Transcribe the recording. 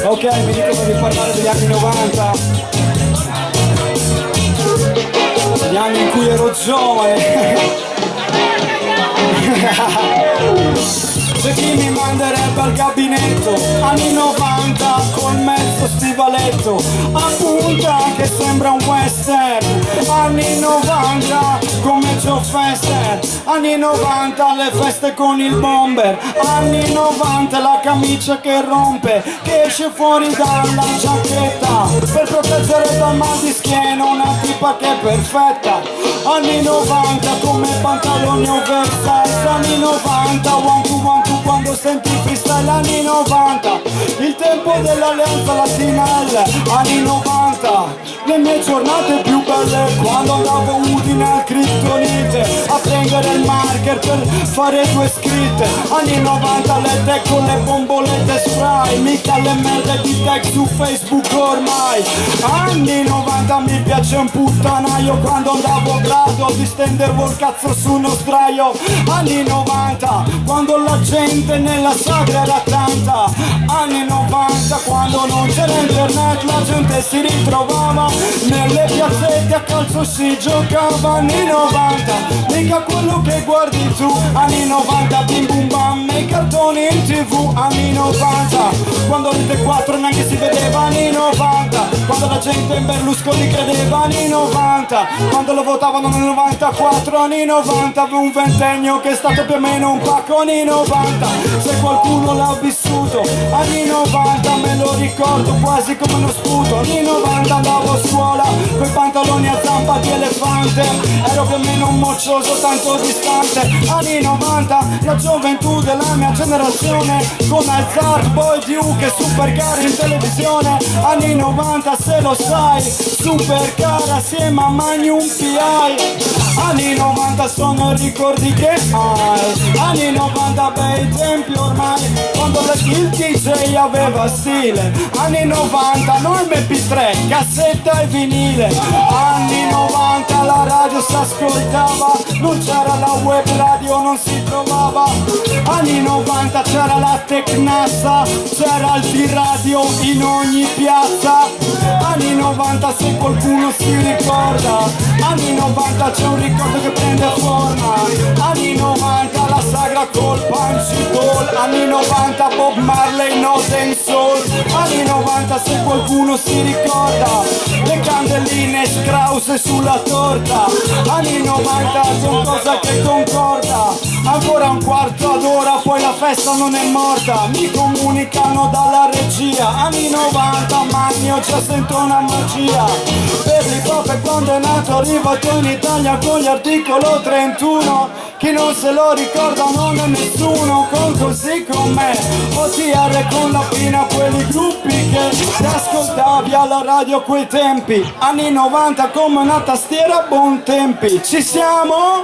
Ok, mi dicono di parlare degli anni 90, gli anni in cui ero giovane. C'è chi mi manderebbe al gabinetto, anni 90 col mezzo stivaletto, a punta che sembra un western, anni 90 come Joe Fester, anni 90 le feste con il bomber, anni 90 la camicia che rompe, che esce fuori dalla giacchetta, per proteggere dal mal di schiena una tipa che è perfetta, anni 90 come pantaloni oversize, anni 90 one to quando senti freestyle, anni 90 il tempo dell'alleanza latinale, anni 90 le mie giornate più belle quando andavo Udine al Kryptonite a prendere il marker per fare 2 scritte, anni 90 le tech con le bombolette spray, mica le merde di tech su Facebook ormai, anni 90 mi piace un puttanaio quando andavo a grado distendevo il cazzo su uno sdraio, anni 90 quando la gente nella sagra era tanta, anni 90 quando non c'era internet la gente si ritrovava nelle piazzette a calcio si giocava, anni 90 mica quello che guardi tu, anni 90 bim bum bam e i cartoni in tv, anni 90 quando Rete 4 neanche si vedeva, anni 90 quando la gente in Berlusconi credeva, anni 90 quando lo votavano nel 94, anni 90 un ventennio che è stato più o meno un pacco, anni 90 se qualcuno l'ha vissuto, anni 90 me lo ricordo quasi come uno sputo, anni 90 andavo a scuola coi pantaloni a zampa di elefante, ero più o meno un moccioso tanto distante, anni 90 la gioventù della mia generazione con Alzar, Boy Duke e Supercar in televisione, anni 90 se lo sai, Supercar assieme a Magnum PI, anni 90 sono ricordi che hai, anni 90 bei tempi ormai, quando il DJ aveva stile, anni 90 non MP3, cassetta e vinile, anni 90 la radio si ascoltava, non c'era la web radio, non si trovava, anni 90 c'era la Tecnassa, c'era il T-Radio in ogni piazza, anni 90 se qualcuno si ricorda, anni 90 c'è un ricordo che prende forma, anni 90 la sagra col Punchy Ball, anni 90 Bob Marley Northern Soul, anni 90 se qualcuno si ricorda, le candeline Strauss sulla torta, anni 90 son cosa che concorda, ancora un quarto d'ora poi la festa non è morta, mi comunicano dalla regia, anni 90 Magno già sento una magia, per l'hip hop è quando è nato arrivato in Italia con gli articolo 31, chi non se lo ricorda non è nessuno, con Così Con Me OTR con la Pina, quelli gruppi che ti ascoltavi alla radio a quei tempi, anni 90 come una tastiera a buon tempi, ci siamo?